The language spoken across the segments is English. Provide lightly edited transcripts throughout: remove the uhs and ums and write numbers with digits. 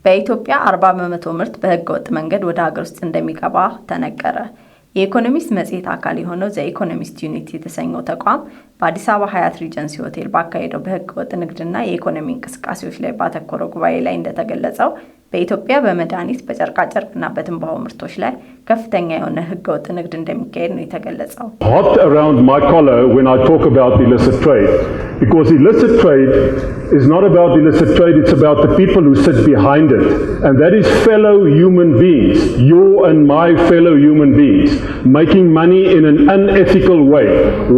በኢትዮጵያ 40% ምርት በሕገወጥ መንገድ ወደ ሀገር ውስጥ እንደሚገባ ተነገረ። የኢኮኖሚስት መጽሔት አካል የሆነው ዘኢኮኖሚስት ዩኒቲ የተሰኘው ተቋም በአዲስ አበባ ሀያት ሪጀንሲ ሆቴል ባካሄደው በሕገወጥ ንግድና የኢኮኖሚ እንቅስቃሴዎች ላይ ባተኮረው ጉባኤ ላይ እንደተገለጸው በኢትዮጵያ በመድኃኒት በጨርቃጨርቅና በትንባሆ ምርቶች ላይ ከፍተኛ የሆነ ሕገወጥ ንግድ እንደሚካሄድ ነው የተገለጸው። Hot around my collar when I talk about illicit trade, because illicit trade is not about illicit trade, it's about the people who sit behind it, and that is fellow human beings, your and my fellow human beings, making money in an unethical way.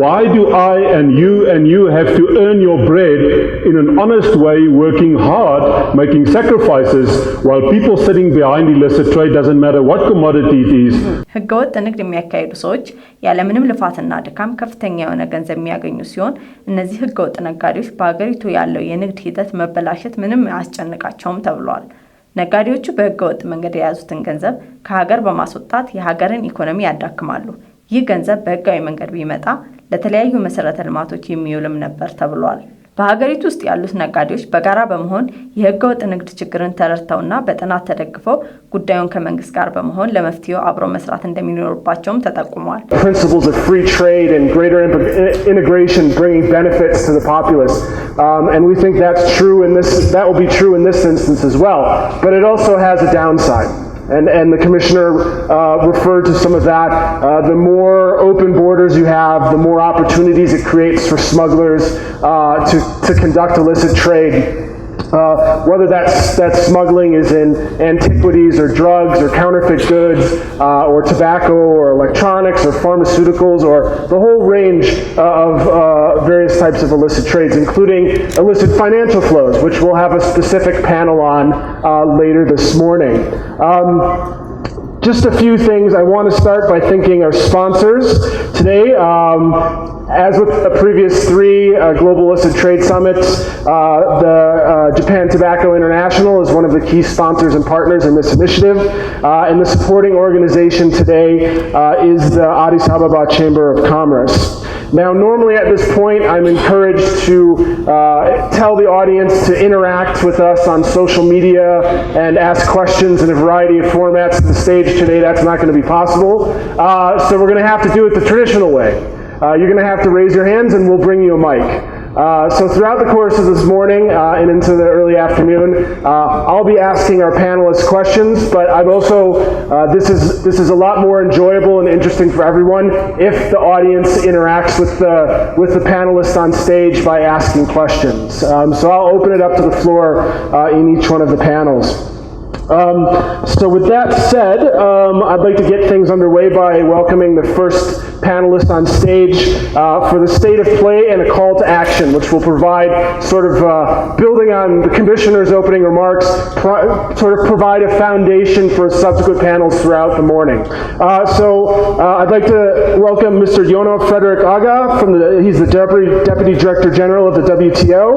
Why do I and you have to earn your bread in an honest way, working hard, making sacrifices, while people sitting behind illicit trade, doesn't matter what commodity it is. ሕገወጥ ንግድ የሚያካሂዱ ሰዎች ያለምንም ልፋትና ድካም ከፍተኛ የሆነ ገንዘብ የሚያገኙ ሲሆን እነዚህ ሕገወጥ ነጋዴዎች በአገሪቱ ያለው የንግድ ሂደት መበላሸት ምንም አያስጨንቃቸውም ተብሏል። ነጋዴዎቹ በሕገወጥ መንገድ የያዙትን ገንዘብ ከሀገር በማስወጣት የሀገርን ኢኮኖሚ ያዳክማሉ። ይህ ገንዘብ በሕጋዊ መንገድ ቢመጣ ለተለያዩ መሰረተ ልማቶች የሚውልም ነበር ተብሏል። በሀገሪቱ ውስጥ ያሉት ነጋዴዎች በጋራ በመሆን የሕገወጥ ንግድ ችግርን ተረድተውና በጥናት ተደግፈው ጉዳዩን ከመንግስት ጋር በመሆን ለመፍትሄው አብሮ መስራት እንደሚኖርባቸውም ተጠቁሟል። Principles of free trade and greater integration bringing benefits to the populace. And we think that will be true in this instance as well. But it also has a downside. And the Commissioner referred to some of that. The more open borders you have, the more opportunities it creates for smugglers to conduct illicit trade. Whether that smuggling is in antiquities or drugs or counterfeit goods or tobacco or electronics or pharmaceuticals or the whole range of various types of illicit trades, including illicit financial flows, which we'll have a specific panel on later this morning. Just a few things. I want to start by thanking our sponsors today. As with the previous three Global Illicit Trade Summits, the Japan Tobacco International is one of the key sponsors and partners in this initiative. And the supporting organization today is the Addis Ababa Chamber of Commerce. Now, normally at this point, I'm encouraged to tell the audience to interact with us on social media and ask questions in a variety of formats. On the stage today, that's not going to be possible. So we're going to have to do it the traditional way. You're going to have to raise your hands and we'll bring you a mic. So throughout the course of this morning and into the early afternoon, I'll be asking our panelists questions, but I've also, this is a lot more enjoyable and interesting for everyone if the audience interacts with the panelists on stage by asking questions. So I'll open it up to the floor in each one of the panels. So with that said, I'd like to get things underway by welcoming the first panelist on stage for the state of play and a call to action, which will provide sort of building on the Commissioner's opening remarks, sort of provide a foundation for subsequent panels throughout the morning. So I'd like to welcome Mr. Yono Frederick Aga, he's the Deputy Director General of the WTO.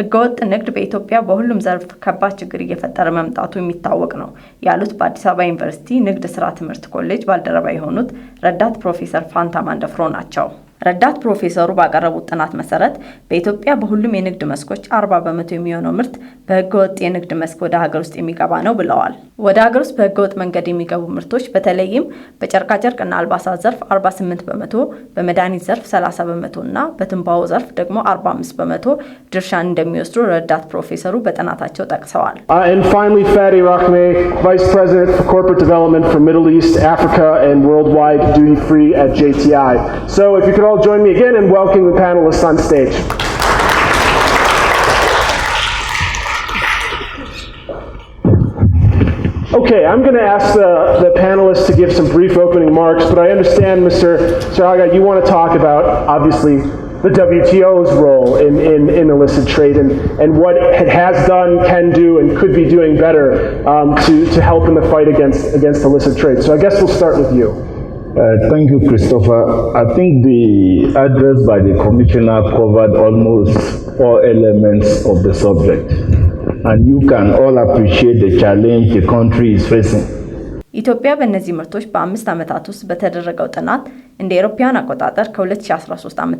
ሕገወጥ ንግድ በኢትዮጵያ በሁሉም ዘርፍ ከባድ ችግር እየፈጠረ መምጣቱ የሚታወቅ ነው ያሉት በአዲስ አበባ ዩኒቨርሲቲ ንግድ ስራ ትምህርት ኮሌጅ ባልደረባ የሆኑት ረዳት ፕሮፌሰር ፋንታ ማንደፍሮ ናቸው። ረዳት ፕሮፌሰሩ ባቀረቡት ጥናት መሰረት በኢትዮጵያ በሁሉም የንግድ መስኮች 40% የሚሆነው ምርት በሕገወጥ የንግድ መስክ ወደ ሀገር ውስጥ የሚገባ ነው ብለዋል። ወደ ሀገር ውስጥ በሕገወጥ መንገድ የሚገቡ ምርቶች በተለይም በጨርቃጨርቅና አልባሳት ዘርፍ 48%፣ በመድኃኒት ዘርፍ 30% እና በትንባሆ ዘርፍ ደግሞ 45% ድርሻን እንደሚወስዱ ረዳት ፕሮፌሰሩ በጥናታቸው ጠቅሰዋል። And finally, Fadi Rahme, Vice President for Corporate Development for Middle East, Africa and Worldwide Duty Free at JTI. So if you could all join me again in welcoming the panelists on stage. Okay, I'm going to ask the panelists to give some brief opening remarks, but I understand, Mr. Aga, you want to talk about, obviously, the WTO's role in illicit trade and what it has done, can do, and could be doing better to help in the fight against illicit trade. So I guess we'll start with you. Thank you, Christopher. I think the address by the Commissioner covered almost all elements of the subject, and you can all appreciate the challenge the country is facing. ኢትዮጵያ በእነዚህ ምርቶች በ5 ዓመታት ውስጥ በተደረገው ጥናት እንደ አውሮፓውያን አቆጣጠር ከ2013 ዓ.ም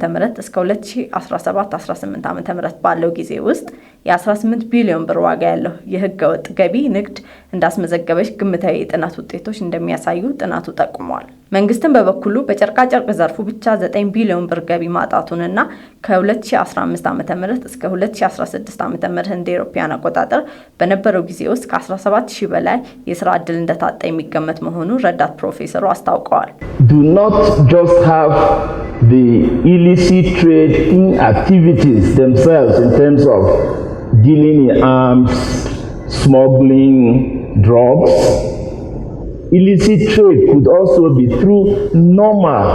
እስከ 2017-18 ዓ.ም ባለው ጊዜ ውስጥ የ18 ቢሊዮን ብር ዋጋ ያለው የሕገወጥ ገቢ ንግድ እንዳስመዘገበች ግምታዊ የጥናት ውጤቶች እንደሚያሳዩ ጥናቱ ጠቁሟል። መንግስትም በበኩሉ በጨርቃጨርቅ ዘርፉ ብቻ 9 ቢሊዮን ብር ገቢ ማጣቱንና ከ2015 ዓ.ም እስከ 2016 ዓ.ም እንደ አውሮፓውያን አቆጣጠር በነበረው ጊዜ ውስጥ ከ17000 በላይ የሥራ ዕድል እንደታጣ የሚገመት መሆኑን ረዳት ፕሮፌሰሩ አስታውቀዋል። Do not just have the illicit trade in activities themselves in terms of dealing in arms, smuggling, drugs. Illicit trade could also be through normal,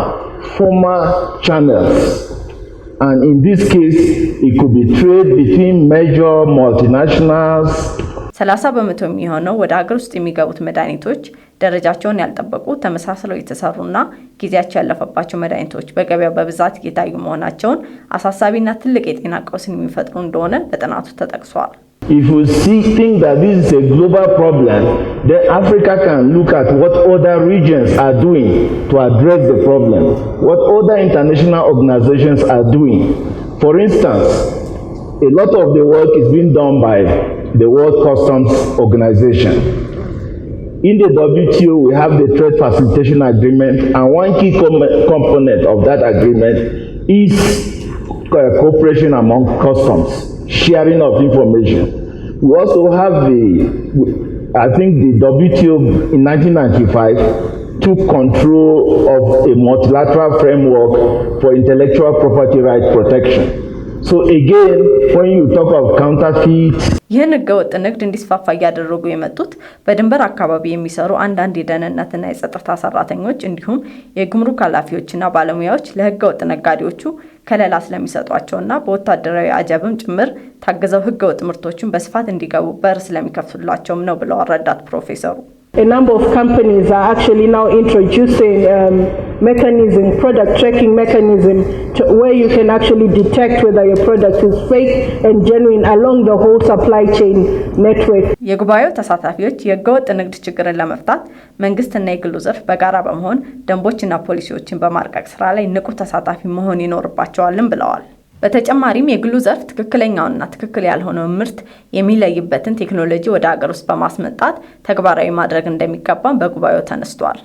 formal channels. And in this case, it could be trade between major multinationals. 30% የሚሆነው ወደ ሀገር ውስጥ የሚገቡት መድኃኒቶች ደረጃቸውን ያልጠበቁ ተመሳስለው የተሰሩና ጊዜያቸው ያለፈባቸው መድኃኒቶች በገበያው በብዛት እየታዩ መሆናቸውን አሳሳቢና ትልቅ የጤና ቀውስን የሚፈጥሩ እንደሆነ በጥናቱ ተጠቅሷል። If you think that this is a global problem, then Africa can look at what other regions are doing to address the problem, what other international organizations are doing. For instance, a lot of the work is being done by the World Customs Organization. In the WTO, we have the Trade Facilitation Agreement, and one key component of that agreement is cooperation among customs, sharing of information. We also have the WTO in 1995 took control of a multilateral framework for intellectual property right protection. So again, when you talk of counterfeit, ይህን ሕገወጥ ንግድ እንዲስፋፋ እያደረጉ የመጡት በድንበር አካባቢ የሚሰሩ አንዳንድ የደህንነትና የጸጥታ ሰራተኞች እንዲሁም የጉምሩክ ኃላፊዎችና ባለሙያዎች ለሕገወጥ ነጋዴዎቹ ከለላ ስለሚሰጧቸውና በወታደራዊ አጀብም ጭምር ታገዘው ሕገወጥ ምርቶችን በስፋት እንዲገቡ በር ስለሚከፍቱላቸውም ነው ብለዋል ረዳት ፕሮፌሰሩ። A number of companies are actually now introducing product tracking mechanism where you can actually detect whether your product is fake and genuine along the whole supply chain network. የጉባኤው ተሳታፊዎች የሕገወጥ ንግድ ችግርን ለመፍታት መንግስትና የግሉ ዘርፍ በጋራ በመሆን ደንቦችና ፖሊሲዎችን በማርቀቅ ስራ ላይ ንቁ ተሳታፊ መሆን ይኖርባቸዋልም ብለዋል። በተጨማሪም የግሉ ዘርፍ ትክክለኛውንና ትክክል ያልሆነውን ምርት የሚለይበትን ቴክኖሎጂ ወደ ሀገር ውስጥ በማስመጣት ተግባራዊ ማድረግ እንደሚገባ በጉባኤው ተነስቷል።